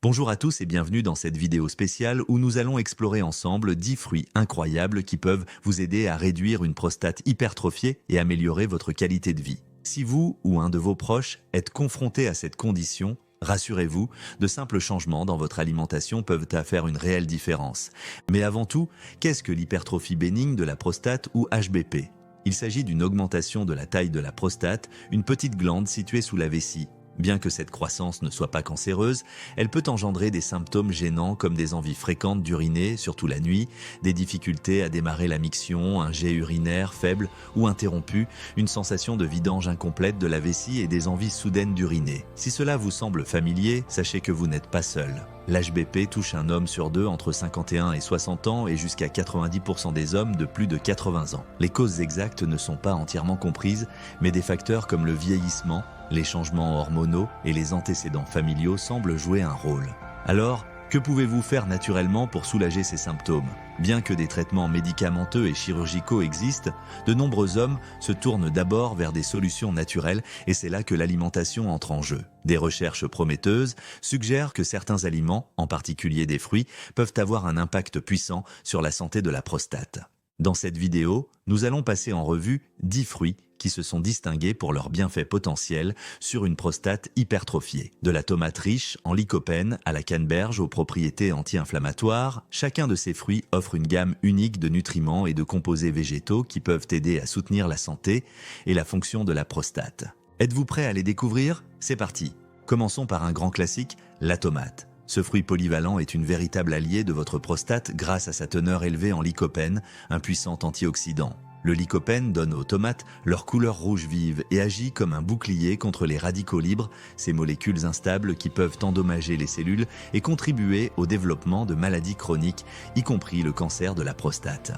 Bonjour à tous et bienvenue dans cette vidéo spéciale où nous allons explorer ensemble 10 fruits incroyables qui peuvent vous aider à réduire une prostate hypertrophiée et améliorer votre qualité de vie. Si vous ou un de vos proches êtes confronté à cette condition, rassurez-vous, de simples changements dans votre alimentation peuvent faire une réelle différence. Mais avant tout, qu'est-ce que l'hypertrophie bénigne de la prostate ou HBP? Il s'agit d'une augmentation de la taille de la prostate, une petite glande située sous la vessie. Bien que cette croissance ne soit pas cancéreuse, elle peut engendrer des symptômes gênants comme des envies fréquentes d'uriner, surtout la nuit, des difficultés à démarrer la miction, un jet urinaire faible ou interrompu, une sensation de vidange incomplète de la vessie et des envies soudaines d'uriner. Si cela vous semble familier, sachez que vous n'êtes pas seul. L'HBP touche un homme sur deux entre 51 et 60 ans et jusqu'à 90% des hommes de plus de 80 ans. Les causes exactes ne sont pas entièrement comprises, mais des facteurs comme le vieillissement, les changements hormonaux et les antécédents familiaux semblent jouer un rôle. Alors, que pouvez-vous faire naturellement pour soulager ces symptômes? Bien que des traitements médicamenteux et chirurgicaux existent, de nombreux hommes se tournent d'abord vers des solutions naturelles et c'est là que l'alimentation entre en jeu. Des recherches prometteuses suggèrent que certains aliments, en particulier des fruits, peuvent avoir un impact puissant sur la santé de la prostate. Dans cette vidéo, nous allons passer en revue 10 fruits qui se sont distingués pour leurs bienfaits potentiels sur une prostate hypertrophiée. De la tomate riche en lycopène à la canneberge aux propriétés anti-inflammatoires, chacun de ces fruits offre une gamme unique de nutriments et de composés végétaux qui peuvent aider à soutenir la santé et la fonction de la prostate. Êtes-vous prêt à les découvrir? C'est parti! Commençons par un grand classique, la tomate. Ce fruit polyvalent est une véritable alliée de votre prostate grâce à sa teneur élevée en lycopène, un puissant antioxydant. Le lycopène donne aux tomates leur couleur rouge vive et agit comme un bouclier contre les radicaux libres, ces molécules instables qui peuvent endommager les cellules et contribuer au développement de maladies chroniques, y compris le cancer de la prostate.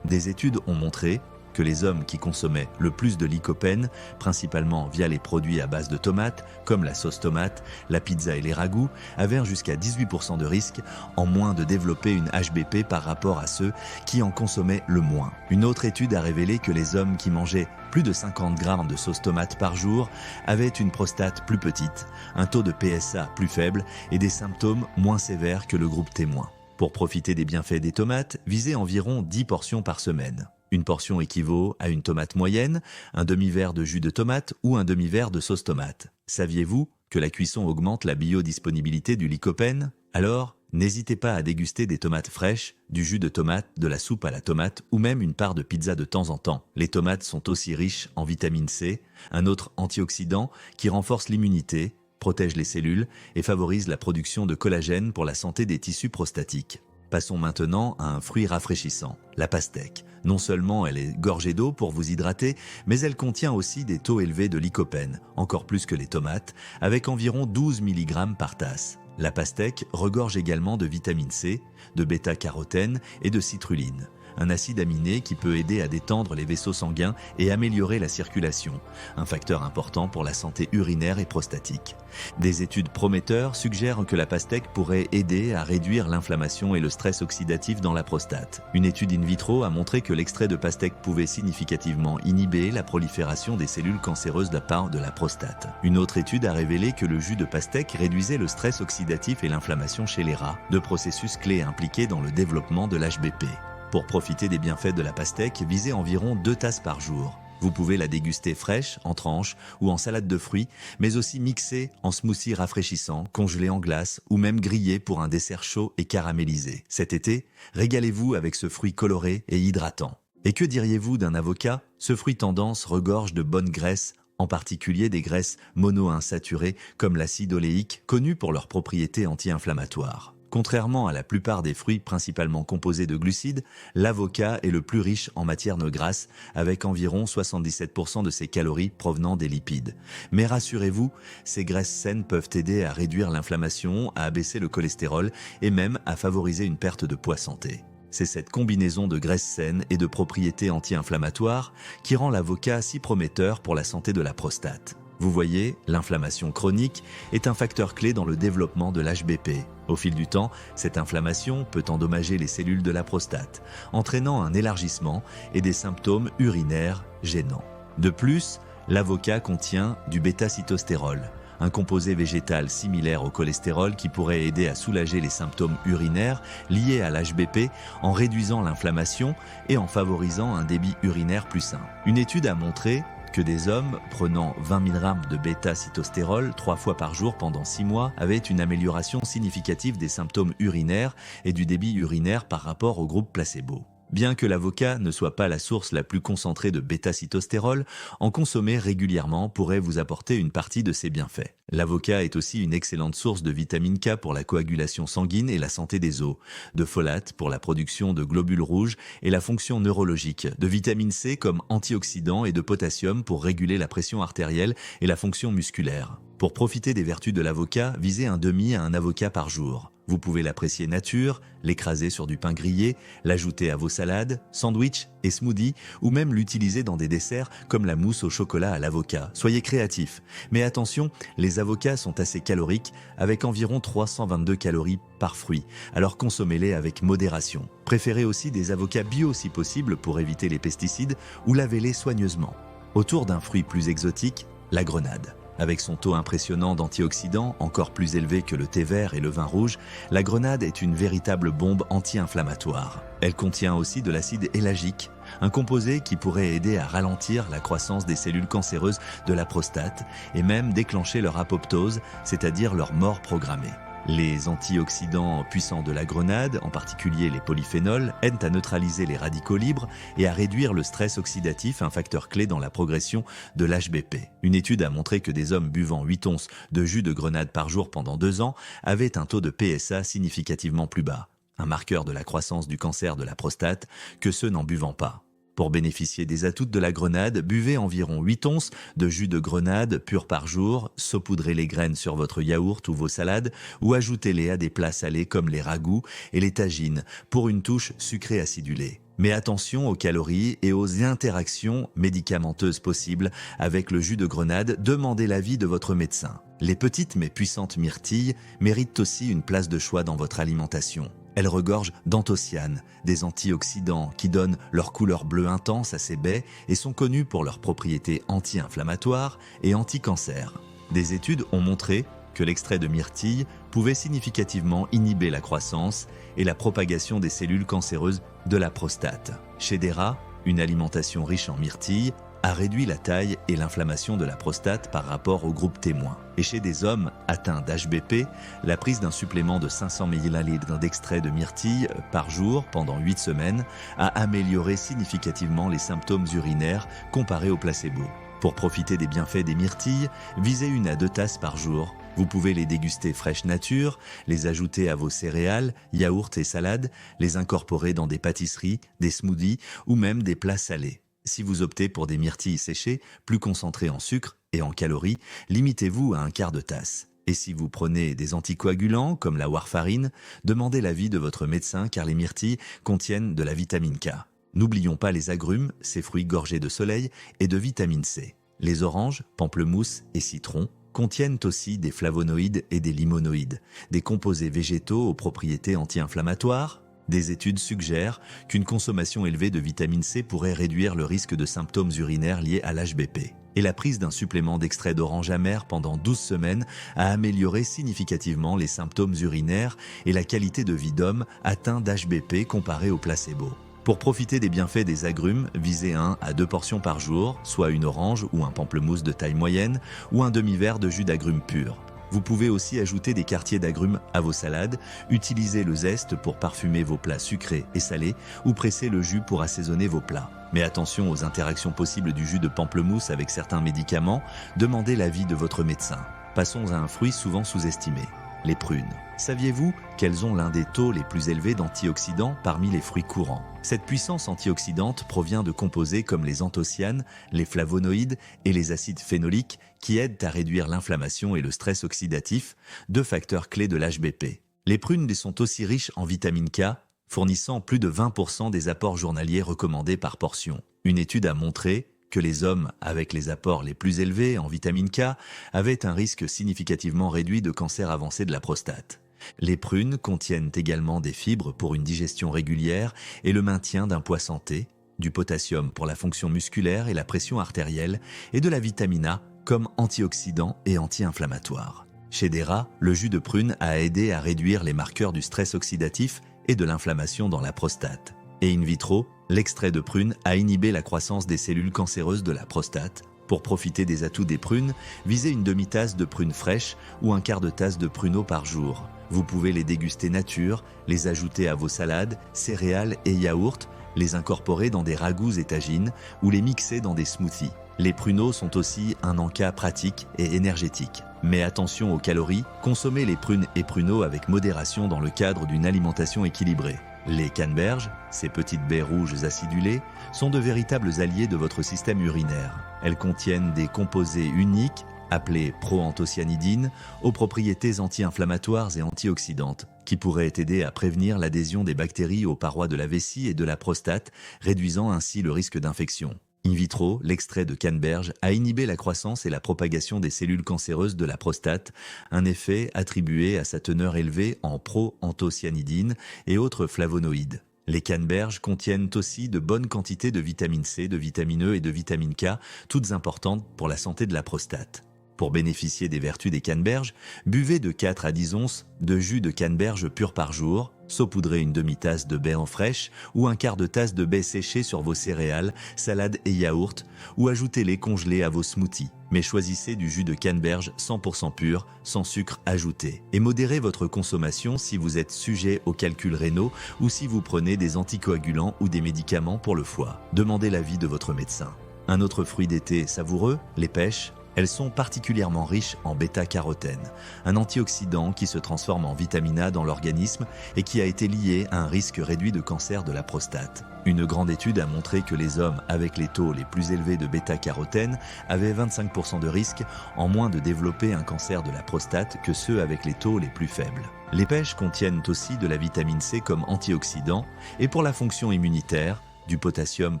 Des études ont montré que les hommes qui consommaient le plus de lycopène, principalement via les produits à base de tomates, comme la sauce tomate, la pizza et les ragoûts, avaient jusqu'à 18% de risque en moins de développer une HBP par rapport à ceux qui en consommaient le moins. Une autre étude a révélé que les hommes qui mangeaient plus de 50 grammes de sauce tomate par jour avaient une prostate plus petite, un taux de PSA plus faible et des symptômes moins sévères que le groupe témoin. Pour profiter des bienfaits des tomates, visez environ 10 portions par semaine. Une portion équivaut à une tomate moyenne, un demi-verre de jus de tomate ou un demi-verre de sauce tomate. Saviez-vous que la cuisson augmente la biodisponibilité du lycopène? Alors, n'hésitez pas à déguster des tomates fraîches, du jus de tomate, de la soupe à la tomate ou même une part de pizza de temps en temps. Les tomates sont aussi riches en vitamine C, un autre antioxydant qui renforce l'immunité, protège les cellules et favorise la production de collagène pour la santé des tissus prostatiques. Passons maintenant à un fruit rafraîchissant, la pastèque. Non seulement elle est gorgée d'eau pour vous hydrater, mais elle contient aussi des taux élevés de lycopène, encore plus que les tomates, avec environ 12 mg par tasse. La pastèque regorge également de vitamine C, de bêta-carotène et de citrulline, un acide aminé qui peut aider à détendre les vaisseaux sanguins et améliorer la circulation, un facteur important pour la santé urinaire et prostatique. Des études prometteurs suggèrent que la pastèque pourrait aider à réduire l'inflammation et le stress oxydatif dans la prostate. Une étude in vitro a montré que l'extrait de pastèque pouvait significativement inhiber la prolifération des cellules cancéreuses de la part de la prostate. Une autre étude a révélé que le jus de pastèque réduisait le stress oxydatif et l'inflammation chez les rats, deux processus clés impliqués dans le développement de l'HBP. Pour profiter des bienfaits de la pastèque, visez environ 2 tasses par jour. Vous pouvez la déguster fraîche, en tranches ou en salade de fruits, mais aussi mixée en smoothie rafraîchissant, congelé en glace ou même grillé pour un dessert chaud et caramélisé. Cet été, régalez-vous avec ce fruit coloré et hydratant. Et que diriez-vous d'un avocat? Ce fruit tendance regorge de bonnes graisses, en particulier des graisses monoinsaturées comme l'acide oléique, connu pour leurs propriétés anti-inflammatoires. Contrairement à la plupart des fruits principalement composés de glucides, l'avocat est le plus riche en matières grasses, avec environ 77% de ses calories provenant des lipides. Mais rassurez-vous, ces graisses saines peuvent aider à réduire l'inflammation, à abaisser le cholestérol et même à favoriser une perte de poids santé. C'est cette combinaison de graisses saines et de propriétés anti-inflammatoires qui rend l'avocat si prometteur pour la santé de la prostate. Vous voyez, l'inflammation chronique est un facteur clé dans le développement de l'HBP. Au fil du temps, cette inflammation peut endommager les cellules de la prostate, entraînant un élargissement et des symptômes urinaires gênants. De plus, l'avocat contient du bêta-cytostérol, un composé végétal similaire au cholestérol qui pourrait aider à soulager les symptômes urinaires liés à l'HBP en réduisant l'inflammation et en favorisant un débit urinaire plus sain. Une étude a montré que des hommes prenant 20 mg de bêta-cytostérol 3 fois par jour pendant 6 mois avaient une amélioration significative des symptômes urinaires et du débit urinaire par rapport au groupe placebo. Bien que l'avocat ne soit pas la source la plus concentrée de bêta-cytostérol, en consommer régulièrement pourrait vous apporter une partie de ses bienfaits. L'avocat est aussi une excellente source de vitamine K pour la coagulation sanguine et la santé des os, de folate pour la production de globules rouges et la fonction neurologique, de vitamine C comme antioxydant et de potassium pour réguler la pression artérielle et la fonction musculaire. Pour profiter des vertus de l'avocat, visez un demi à un avocat par jour. Vous pouvez l'apprécier nature, l'écraser sur du pain grillé, l'ajouter à vos salades, sandwichs et smoothies ou même l'utiliser dans des desserts comme la mousse au chocolat à l'avocat. Soyez créatifs. Mais attention, les avocats sont assez caloriques avec environ 322 calories par fruit, alors consommez-les avec modération. Préférez aussi des avocats bio si possible pour éviter les pesticides ou lavez-les soigneusement. Autour d'un fruit plus exotique, la grenade. Avec son taux impressionnant d'antioxydants, encore plus élevé que le thé vert et le vin rouge, la grenade est une véritable bombe anti-inflammatoire. Elle contient aussi de l'acide éllagique, un composé qui pourrait aider à ralentir la croissance des cellules cancéreuses de la prostate et même déclencher leur apoptose, c'est-à-dire leur mort programmée. Les antioxydants puissants de la grenade, en particulier les polyphénols, aident à neutraliser les radicaux libres et à réduire le stress oxydatif, un facteur clé dans la progression de l'HBP. Une étude a montré que des hommes buvant 8 onces de jus de grenade par jour pendant 2 ans avaient un taux de PSA significativement plus bas, un marqueur de la croissance du cancer de la prostate, que ceux n'en buvant pas. Pour bénéficier des atouts de la grenade, buvez environ 8 onces de jus de grenade pur par jour, saupoudrez les graines sur votre yaourt ou vos salades ou ajoutez-les à des plats salés comme les ragoûts et les tagines pour une touche sucrée acidulée. Mais attention aux calories et aux interactions médicamenteuses possibles avec le jus de grenade, demandez l'avis de votre médecin. Les petites mais puissantes myrtilles méritent aussi une place de choix dans votre alimentation. Elles regorgent d'anthocyanes, des antioxydants qui donnent leur couleur bleue intense à ces baies et sont connus pour leurs propriétés anti-inflammatoires et anti-cancer. Des études ont montré que l'extrait de myrtille pouvait significativement inhiber la croissance et la propagation des cellules cancéreuses de la prostate. Chez des rats, une alimentation riche en myrtille a réduit la taille et l'inflammation de la prostate par rapport au groupe témoin. Et chez des hommes atteints d'HBP, la prise d'un supplément de 500 ml d'extrait de myrtille par jour pendant 8 semaines a amélioré significativement les symptômes urinaires comparés au placebo. Pour profiter des bienfaits des myrtilles, visez 1 à 2 tasses par jour. Vous pouvez les déguster fraîches nature, les ajouter à vos céréales, yaourts et salades, les incorporer dans des pâtisseries, des smoothies ou même des plats salés. Si vous optez pour des myrtilles séchées, plus concentrées en sucre et en calories, limitez-vous à 1/4 de tasse. Et si vous prenez des anticoagulants comme la warfarine, demandez l'avis de votre médecin car les myrtilles contiennent de la vitamine K. N'oublions pas les agrumes, ces fruits gorgés de soleil et de vitamine C. Les oranges, pamplemousses et citrons contiennent aussi des flavonoïdes et des limonoïdes, des composés végétaux aux propriétés anti-inflammatoires. Des études suggèrent qu'une consommation élevée de vitamine C pourrait réduire le risque de symptômes urinaires liés à l'HBP. Et la prise d'un supplément d'extrait d'orange amer pendant 12 semaines a amélioré significativement les symptômes urinaires et la qualité de vie d'hommes atteints d'HBP comparé au placebo. Pour profiter des bienfaits des agrumes, visez 1 à 2 portions par jour, soit une orange ou un pamplemousse de taille moyenne, ou un demi-verre de jus d'agrumes pur. Vous pouvez aussi ajouter des quartiers d'agrumes à vos salades, utiliser le zeste pour parfumer vos plats sucrés et salés ou presser le jus pour assaisonner vos plats. Mais attention aux interactions possibles du jus de pamplemousse avec certains médicaments, demandez l'avis de votre médecin. Passons à un fruit souvent sous-estimé, les prunes. Saviez-vous qu'elles ont l'un des taux les plus élevés d'antioxydants parmi les fruits courants? Cette puissance antioxydante provient de composés comme les anthocyanes, les flavonoïdes et les acides phénoliques qui aident à réduire l'inflammation et le stress oxydatif, 2 facteurs clés de l'HBP. Les prunes sont aussi riches en vitamine K, fournissant plus de 20% des apports journaliers recommandés par portion. Une étude a montré que les hommes avec les apports les plus élevés en vitamine K avaient un risque significativement réduit de cancer avancé de la prostate. Les prunes contiennent également des fibres pour une digestion régulière et le maintien d'un poids santé, du potassium pour la fonction musculaire et la pression artérielle et de la vitamine A comme antioxydant et anti-inflammatoire. Chez des rats, le jus de prune a aidé à réduire les marqueurs du stress oxydatif et de l'inflammation dans la prostate. Et in vitro, l'extrait de prune a inhibé la croissance des cellules cancéreuses de la prostate. Pour profiter des atouts des prunes, visez une demi-tasse de prunes fraîches ou un quart de tasse de pruneau par jour. Vous pouvez les déguster nature, les ajouter à vos salades, céréales et yaourts, les incorporer dans des ragoûts et tagines ou les mixer dans des smoothies. Les pruneaux sont aussi un encas pratique et énergétique. Mais attention aux calories, consommez les prunes et pruneaux avec modération dans le cadre d'une alimentation équilibrée. Les canneberges, ces petites baies rouges acidulées, sont de véritables alliés de votre système urinaire. Elles contiennent des composés uniques, appelés proanthocyanidines, aux propriétés anti-inflammatoires et antioxydantes, qui pourraient aider à prévenir l'adhésion des bactéries aux parois de la vessie et de la prostate, réduisant ainsi le risque d'infection. In vitro, l'extrait de canneberge a inhibé la croissance et la propagation des cellules cancéreuses de la prostate, un effet attribué à sa teneur élevée en proanthocyanidines et autres flavonoïdes. Les canneberges contiennent aussi de bonnes quantités de vitamine C, de vitamine E et de vitamine K, toutes importantes pour la santé de la prostate. Pour bénéficier des vertus des canneberges, buvez de 4 à 10 onces de jus de canneberge pur par jour, saupoudrez une demi-tasse de baies en fraîche ou un quart de tasse de baies séchées sur vos céréales, salades et yaourts, ou ajoutez-les congelés à vos smoothies. Mais choisissez du jus de canneberge 100% pur, sans sucre ajouté. Et modérez votre consommation si vous êtes sujet aux calculs rénaux ou si vous prenez des anticoagulants ou des médicaments pour le foie. Demandez l'avis de votre médecin. Un autre fruit d'été savoureux, les pêches. Elles sont particulièrement riches en bêta-carotène, un antioxydant qui se transforme en vitamine A dans l'organisme et qui a été lié à un risque réduit de cancer de la prostate. Une grande étude a montré que les hommes avec les taux les plus élevés de bêta-carotène avaient 25% de risque en moins de développer un cancer de la prostate que ceux avec les taux les plus faibles. Les pêches contiennent aussi de la vitamine C comme antioxydant et pour la fonction immunitaire, du potassium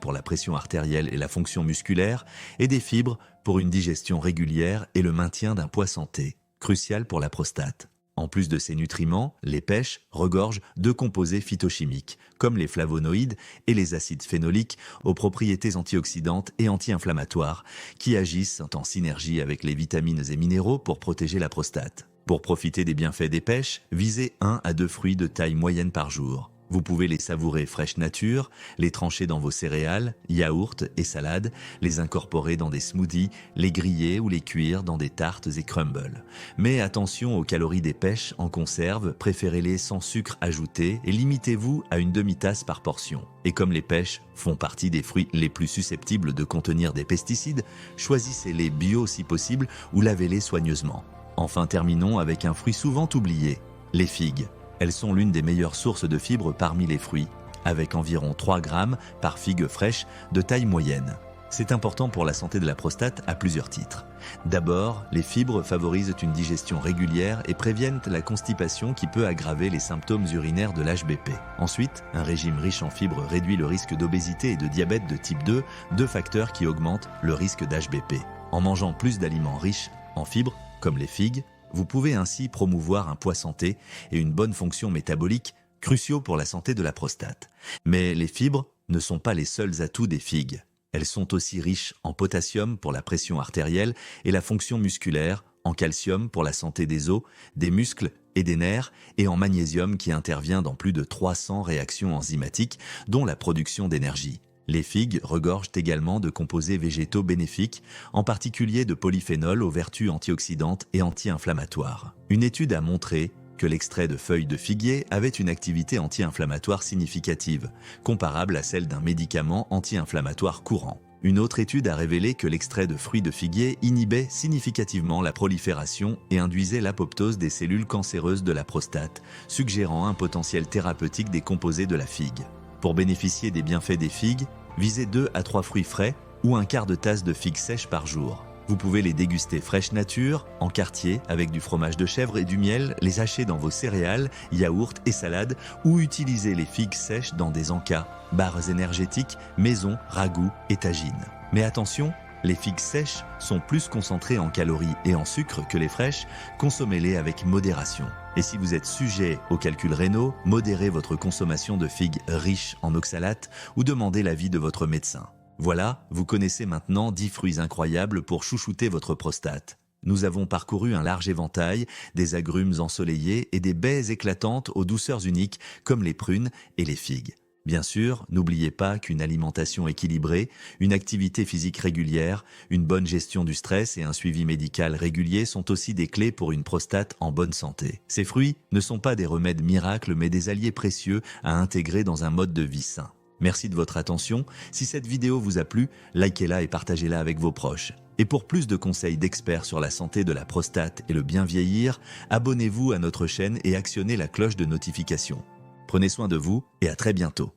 pour la pression artérielle et la fonction musculaire, et des fibres pour une digestion régulière et le maintien d'un poids santé, crucial pour la prostate. En plus de ces nutriments, les pêches regorgent de composés phytochimiques, comme les flavonoïdes et les acides phénoliques, aux propriétés antioxydantes et anti-inflammatoires, qui agissent en synergie avec les vitamines et minéraux pour protéger la prostate. Pour profiter des bienfaits des pêches, visez 1 à 2 fruits de taille moyenne par jour. Vous pouvez les savourer fraîche nature, les trancher dans vos céréales, yaourts et salades, les incorporer dans des smoothies, les griller ou les cuire dans des tartes et crumbles. Mais attention aux calories des pêches en conserve, préférez-les sans sucre ajouté et limitez-vous à une demi-tasse par portion. Et comme les pêches font partie des fruits les plus susceptibles de contenir des pesticides, choisissez-les bio si possible ou lavez-les soigneusement. Enfin, terminons avec un fruit souvent oublié, les figues. Elles sont l'une des meilleures sources de fibres parmi les fruits, avec environ 3 grammes par figue fraîche de taille moyenne. C'est important pour la santé de la prostate à plusieurs titres. D'abord, les fibres favorisent une digestion régulière et préviennent la constipation qui peut aggraver les symptômes urinaires de l'HBP. Ensuite, un régime riche en fibres réduit le risque d'obésité et de diabète de type 2, 2 facteurs qui augmentent le risque d'HBP. En mangeant plus d'aliments riches en fibres, comme les figues, vous pouvez ainsi promouvoir un poids santé et une bonne fonction métabolique, cruciaux pour la santé de la prostate. Mais les fibres ne sont pas les seuls atouts des figues. Elles sont aussi riches en potassium pour la pression artérielle et la fonction musculaire, en calcium pour la santé des os, des muscles et des nerfs, et en magnésium qui intervient dans plus de 300 réactions enzymatiques, dont la production d'énergie. Les figues regorgent également de composés végétaux bénéfiques, en particulier de polyphénols aux vertus antioxydantes et anti-inflammatoires. Une étude a montré que l'extrait de feuilles de figuier avait une activité anti-inflammatoire significative, comparable à celle d'un médicament anti-inflammatoire courant. Une autre étude a révélé que l'extrait de fruits de figuier inhibait significativement la prolifération et induisait l'apoptose des cellules cancéreuses de la prostate, suggérant un potentiel thérapeutique des composés de la figue. Pour bénéficier des bienfaits des figues, visez 2 à 3 fruits frais ou un quart de tasse de figues sèches par jour. Vous pouvez les déguster fraîche nature, en quartier, avec du fromage de chèvre et du miel, les hacher dans vos céréales, yaourts et salades, ou utiliser les figues sèches dans des encas, barres énergétiques, maisons, ragoûts et tagines. Mais attention, les figues sèches sont plus concentrées en calories et en sucre que les fraîches, consommez-les avec modération. Et si vous êtes sujet aux calculs rénaux, modérez votre consommation de figues riches en oxalates ou demandez l'avis de votre médecin. Voilà, vous connaissez maintenant 10 fruits incroyables pour chouchouter votre prostate. Nous avons parcouru un large éventail, des agrumes ensoleillés et des baies éclatantes aux douceurs uniques comme les prunes et les figues. Bien sûr, n'oubliez pas qu'une alimentation équilibrée, une activité physique régulière, une bonne gestion du stress et un suivi médical régulier sont aussi des clés pour une prostate en bonne santé. Ces fruits ne sont pas des remèdes miracles mais des alliés précieux à intégrer dans un mode de vie sain. Merci de votre attention. Si cette vidéo vous a plu, likez-la et partagez-la avec vos proches. Et pour plus de conseils d'experts sur la santé de la prostate et le bien vieillir, abonnez-vous à notre chaîne et actionnez la cloche de notification. Prenez soin de vous et à très bientôt.